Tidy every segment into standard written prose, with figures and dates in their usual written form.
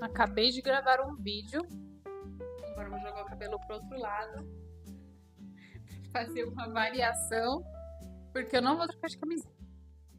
Acabei de gravar um vídeo. Agora eu vou jogar o cabelo pro outro lado. Fazer uma variação. Porque eu não vou trocar de camiseta.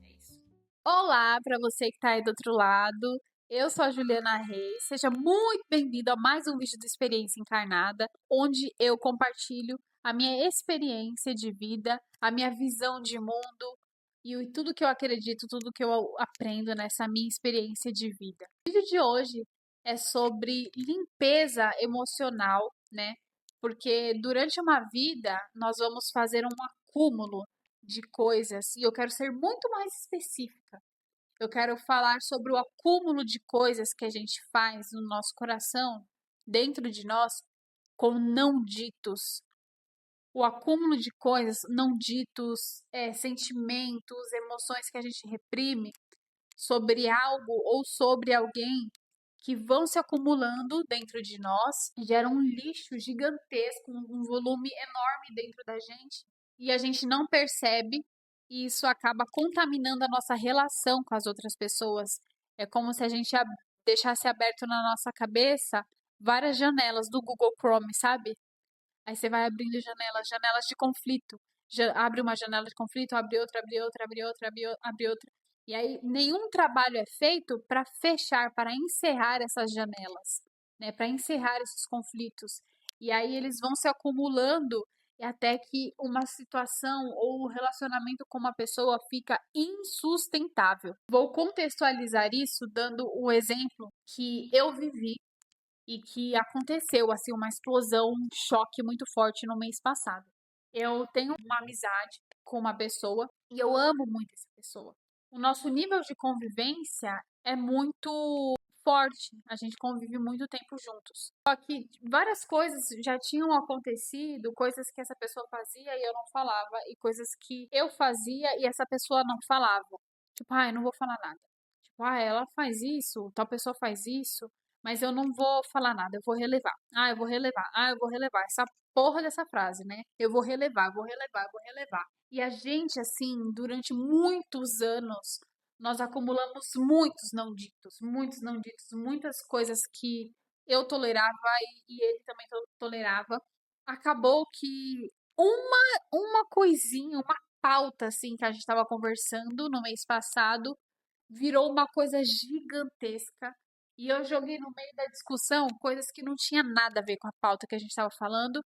É isso. Olá para você que tá aí do outro lado. Eu sou a Juliana Reis. Seja muito bem-vindo a mais um vídeo do Experiência Encarnada, onde eu compartilho a minha experiência de vida, a minha visão de mundo e tudo que eu acredito, tudo que eu aprendo nessa minha experiência de vida. O vídeo de hoje é sobre limpeza emocional, né? Porque durante uma vida nós vamos fazer um acúmulo de coisas e eu quero ser muito mais específica. Eu quero falar sobre o acúmulo de coisas que a gente faz no nosso coração, dentro de nós, com não ditos. O acúmulo de coisas não ditos, sentimentos, emoções que a gente reprime sobre algo ou sobre alguém que vão se acumulando dentro de nós, geram um lixo gigantesco, um volume enorme dentro da gente, e a gente não percebe, e isso acaba contaminando a nossa relação com as outras pessoas. É como se a gente deixasse aberto na nossa cabeça várias janelas do Google Chrome, sabe? Aí você vai abrindo janelas de conflito. Abre uma janela de conflito, abre outra, abre outra, abre outra, abre outra. E aí nenhum trabalho é feito para fechar, para encerrar essas janelas, né? Para encerrar esses conflitos. E aí eles vão se acumulando até que uma situação ou o relacionamento com uma pessoa fica insustentável. Vou contextualizar isso dando o exemplo que eu vivi e que aconteceu assim uma explosão, um choque muito forte no mês passado. Eu tenho uma amizade com uma pessoa e eu amo muito essa pessoa. O nosso nível de convivência é muito forte, a gente convive muito tempo juntos. Só que várias coisas já tinham acontecido, coisas que essa pessoa fazia e eu não falava, e coisas que eu fazia e essa pessoa não falava. Tipo, eu não vou falar nada. Tipo, ela faz isso, tal pessoa faz isso, mas eu não vou falar nada, eu vou relevar. Eu vou relevar. Eu vou relevar. Essa porra dessa frase, né? Eu vou relevar, vou relevar, vou relevar. E a gente, assim, durante muitos anos, nós acumulamos muitos não ditos, muitas coisas que eu tolerava e ele também tolerava. Acabou que uma coisinha, uma pauta, assim, que a gente estava conversando no mês passado, virou uma coisa gigantesca e eu joguei no meio da discussão coisas que não tinha nada a ver com a pauta que a gente estava falando.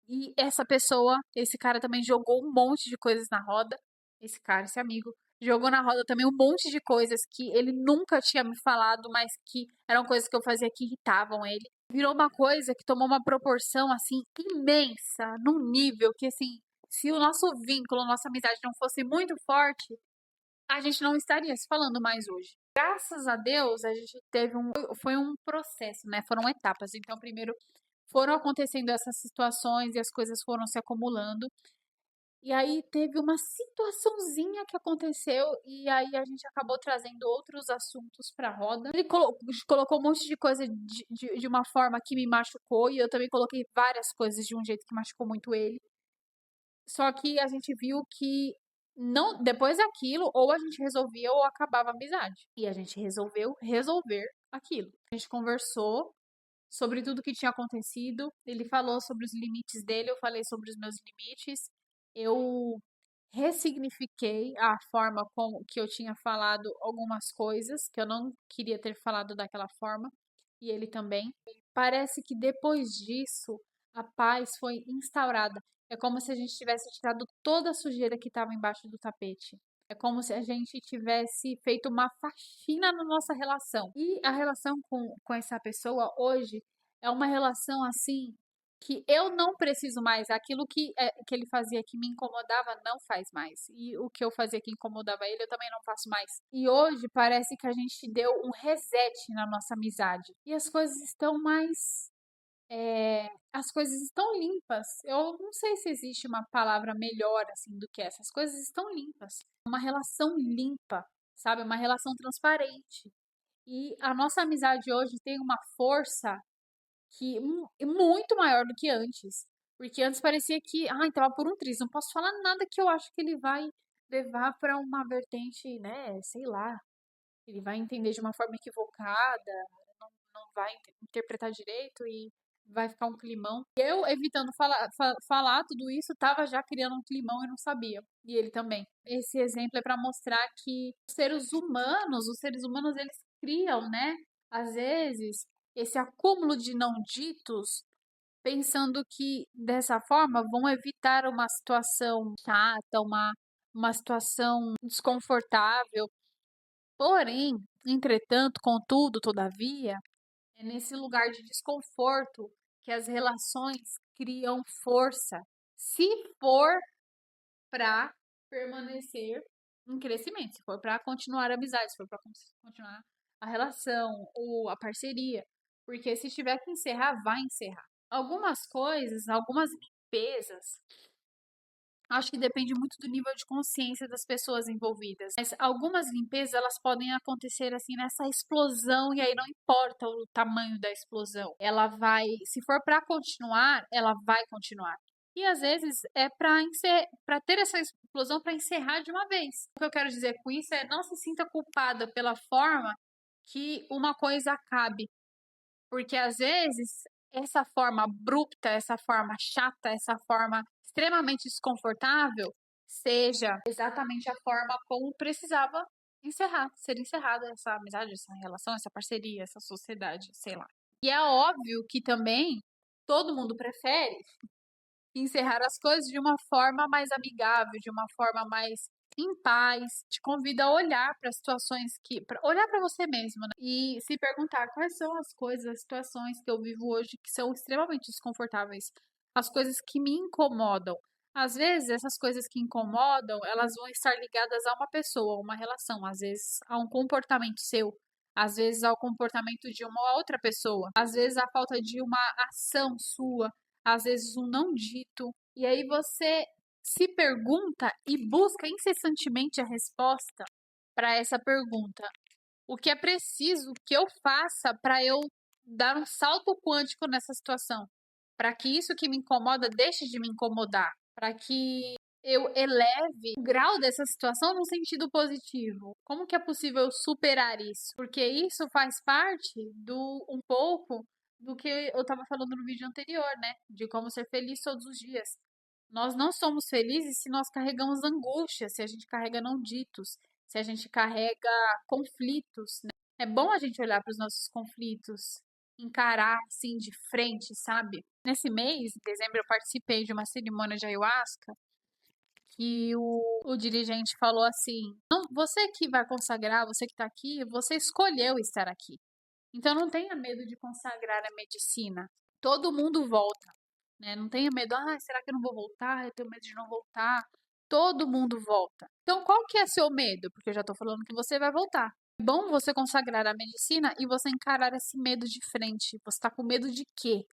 E essa pessoa, esse cara também jogou um monte de coisas na roda. Esse cara, esse amigo, jogou na roda também um monte de coisas que ele nunca tinha me falado, mas que eram coisas que eu fazia que irritavam ele. Virou uma coisa que tomou uma proporção assim imensa, num nível que assim, se o nosso vínculo, a nossa amizade não fosse muito forte, a gente não estaria se falando mais hoje. Graças a Deus, a gente teve foi um processo, né? Foram etapas. Então, primeiro foram acontecendo essas situações e as coisas foram se acumulando. E aí teve uma situaçãozinha que aconteceu e aí a gente acabou trazendo outros assuntos para a roda. Ele colocou um monte de coisa de uma forma que me machucou e eu também coloquei várias coisas de um jeito que machucou muito ele. Só que a gente viu que não, depois daquilo, ou a gente resolvia ou acabava a amizade. E a gente resolveu resolver aquilo. A gente conversou sobre tudo que tinha acontecido. Ele falou sobre os limites dele, eu falei sobre os meus limites. Eu ressignifiquei a forma com que eu tinha falado algumas coisas que eu não queria ter falado daquela forma, e ele também. Parece que depois disso a paz foi instaurada. É como se a gente tivesse tirado toda a sujeira que estava embaixo do tapete. É como se a gente tivesse feito uma faxina na nossa relação. E a relação com essa pessoa hoje é uma relação assim que eu não preciso mais. Aquilo que ele fazia que me incomodava, não faz mais. E o que eu fazia que incomodava ele, eu também não faço mais. E hoje parece que a gente deu um reset na nossa amizade. E as coisas estão mais. As coisas estão limpas. Eu não sei se existe uma palavra melhor assim do que essa. As coisas estão limpas. Uma relação limpa, sabe? Uma relação transparente. E a nossa amizade hoje tem uma força que muito maior do que antes. Porque antes parecia que, tava por um triz, não posso falar nada que eu acho que ele vai levar para uma vertente, né, sei lá, ele vai entender de uma forma equivocada, não vai interpretar direito e vai ficar um climão. Eu, evitando falar tudo isso, tava já criando um climão e não sabia. E ele também. Esse exemplo é para mostrar que os seres humanos, eles criam, né? Às vezes, esse acúmulo de não ditos, pensando que dessa forma vão evitar uma situação chata, uma situação desconfortável. Porém, entretanto, contudo, todavia, é nesse lugar de desconforto que as relações criam força, se for para permanecer em crescimento, se for para continuar a amizade, se for para continuar a relação ou a parceria, porque se tiver que encerrar, vai encerrar. Algumas coisas, algumas limpezas, acho que depende muito do nível de consciência das pessoas envolvidas. Mas algumas limpezas, elas podem acontecer assim nessa explosão e aí não importa o tamanho da explosão. Ela vai, se for para continuar, ela vai continuar. E às vezes é para ter essa explosão para encerrar de uma vez. O que eu quero dizer com isso é não se sinta culpada pela forma que uma coisa acabe, porque às vezes essa forma abrupta, essa forma chata, essa forma extremamente desconfortável, seja exatamente a forma como precisava ser encerrada essa amizade, essa relação, essa parceria, essa sociedade, sei lá. E é óbvio que também todo mundo prefere encerrar as coisas de uma forma mais amigável, de uma forma mais em paz. Te convida a olhar para situações olhar para você mesmo, né? E se perguntar quais são as coisas, as situações que eu vivo hoje que são extremamente desconfortáveis, as coisas que me incomodam. Às vezes, essas coisas que incomodam, elas vão estar ligadas a uma pessoa, a uma relação, às vezes a um comportamento seu, às vezes ao comportamento de uma outra pessoa, às vezes a falta de uma ação sua, às vezes um não dito. E aí você se pergunta e busca incessantemente a resposta para essa pergunta. O que é preciso que eu faça para eu dar um salto quântico nessa situação? Para que isso que me incomoda deixe de me incomodar? Para que eu eleve o grau dessa situação num sentido positivo? Como que é possível eu superar isso? Porque isso faz parte um pouco do que eu estava falando no vídeo anterior, né? De como ser feliz todos os dias. Nós não somos felizes se nós carregamos angústia, se a gente carrega não ditos, se a gente carrega conflitos, né? É bom a gente olhar para os nossos conflitos, encarar assim de frente, sabe? Nesse mês, em dezembro, eu participei de uma cerimônia de ayahuasca que o dirigente falou assim: não, você que vai consagrar, você que está aqui, você escolheu estar aqui. Então não tenha medo de consagrar a medicina. Todo mundo volta, né? Não tenha medo, será que eu não vou voltar? Eu tenho medo de não voltar. Todo mundo volta. Então qual que é seu medo? Porque eu já estou falando que você vai voltar. É bom você consagrar a medicina e você encarar esse medo de frente. Você está com medo de quê?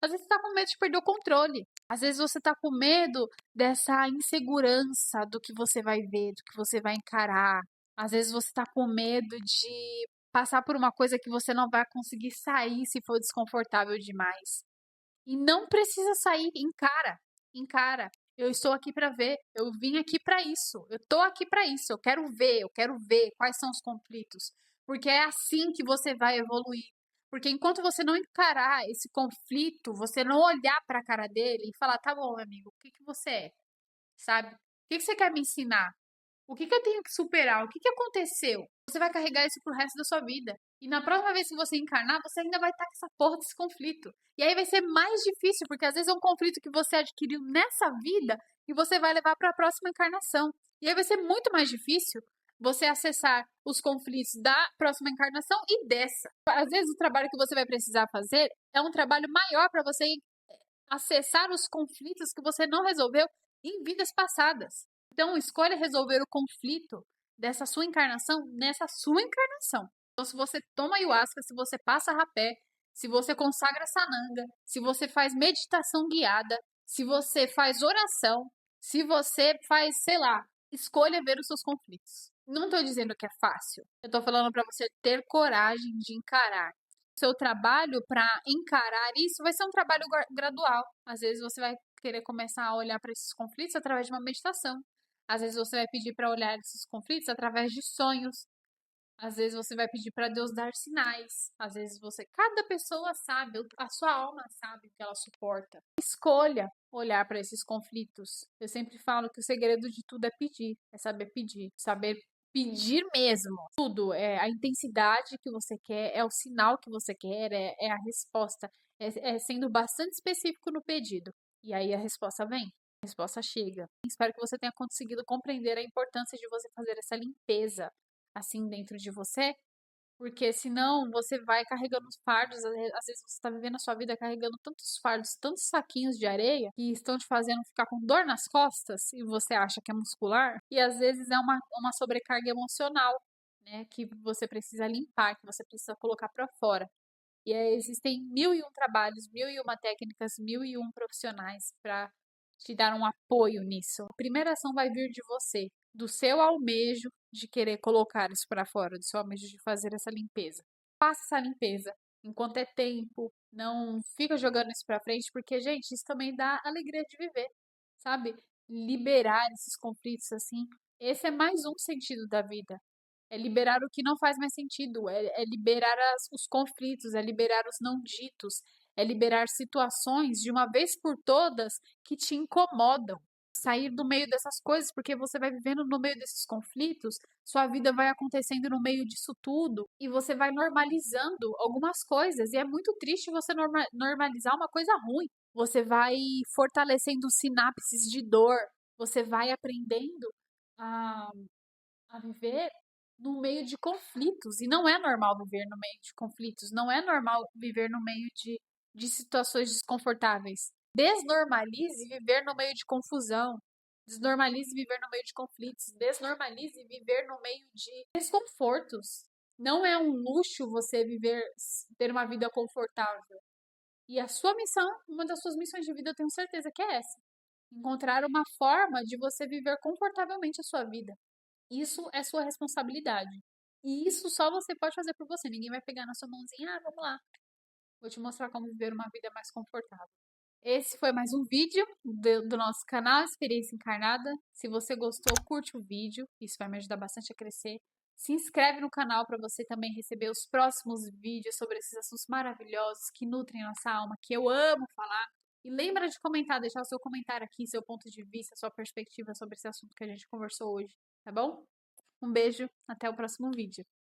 Às vezes você está com medo de perder o controle. Às vezes você está com medo dessa insegurança do que você vai ver, do que você vai encarar. Às vezes você está com medo de passar por uma coisa que você não vai conseguir sair se for desconfortável demais. E não precisa sair, encara, encara. Eu estou aqui para ver, eu vim aqui para isso, eu estou aqui para isso, eu quero ver quais são os conflitos, porque é assim que você vai evoluir. Porque enquanto você não encarar esse conflito, você não olhar para a cara dele e falar, tá bom, amigo, o que que você é? Sabe? O que que você quer me ensinar? O que que eu tenho que superar? O que que aconteceu? Você vai carregar isso pro resto da sua vida. E na próxima vez que você encarnar, você ainda vai estar com essa porra desse conflito. E aí vai ser mais difícil, porque às vezes é um conflito que você adquiriu nessa vida e você vai levar para a próxima encarnação. E aí vai ser muito mais difícil você acessar os conflitos da próxima encarnação e dessa. Às vezes o trabalho que você vai precisar fazer é um trabalho maior para você acessar os conflitos que você não resolveu em vidas passadas. Então, escolha resolver o conflito dessa sua encarnação nessa sua encarnação. Então, se você toma ayahuasca, se você passa rapé, se você consagra sananga, se você faz meditação guiada, se você faz oração, se você faz, sei lá, escolha ver os seus conflitos. Não estou dizendo que é fácil. Eu estou falando para você ter coragem de encarar. Seu trabalho para encarar isso vai ser um trabalho gradual. Às vezes você vai querer começar a olhar para esses conflitos através de uma meditação. Às vezes você vai pedir para olhar esses conflitos através de sonhos. Às vezes você vai pedir para Deus dar sinais. Às vezes cada pessoa sabe, a sua alma sabe o que ela suporta. Escolha olhar para esses conflitos. Eu sempre falo que o segredo de tudo é pedir, é saber pedir mesmo. Tudo é a intensidade que você quer, é o sinal que você quer, é a resposta, é sendo bastante específico no pedido. E aí a resposta vem. A resposta chega. Espero que você tenha conseguido compreender a importância de você fazer essa limpeza assim dentro de você, porque senão você vai carregando os fardos, às vezes você está vivendo a sua vida carregando tantos fardos, tantos saquinhos de areia que estão te fazendo ficar com dor nas costas e você acha que é muscular, e às vezes é uma sobrecarga emocional, né, que você precisa limpar, que você precisa colocar para fora. E aí existem 1001 trabalhos, 1001 técnicas, 1001 profissionais para te dar um apoio nisso. A primeira ação vai vir de você, do seu almejo de querer colocar isso para fora, do seu almejo de fazer essa limpeza. Faça essa limpeza enquanto é tempo, não fica jogando isso para frente, porque, gente, isso também dá alegria de viver, sabe? Liberar esses conflitos assim, esse é mais um sentido da vida. É liberar o que não faz mais sentido, é liberar os conflitos, é liberar os não ditos, é liberar situações de uma vez por todas que te incomodam. Sair do meio dessas coisas, porque você vai vivendo no meio desses conflitos, sua vida vai acontecendo no meio disso tudo e você vai normalizando algumas coisas. E é muito triste você normalizar uma coisa ruim. Você vai fortalecendo sinapses de dor, você vai aprendendo a viver no meio de conflitos. E não é normal viver no meio de conflitos, não é normal viver no meio de situações desconfortáveis. Desnormalize viver no meio de confusão. Desnormalize viver no meio de conflitos. Desnormalize viver no meio de desconfortos. Não é um luxo você ter uma vida confortável. E a sua missão, uma das suas missões de vida, eu tenho certeza que é essa. Encontrar uma forma de você viver confortavelmente a sua vida. Isso é sua responsabilidade. E isso só você pode fazer por você. Ninguém vai pegar na sua mãozinha, vamos lá. Vou te mostrar como viver uma vida mais confortável. Esse foi mais um vídeo do nosso canal Experiência Encarnada. Se você gostou, curte o vídeo. Isso vai me ajudar bastante a crescer. Se inscreve no canal para você também receber os próximos vídeos sobre esses assuntos maravilhosos que nutrem nossa alma, que eu amo falar. E lembra de comentar, deixar o seu comentário aqui, seu ponto de vista, sua perspectiva sobre esse assunto que a gente conversou hoje, tá bom? Um beijo, até o próximo vídeo.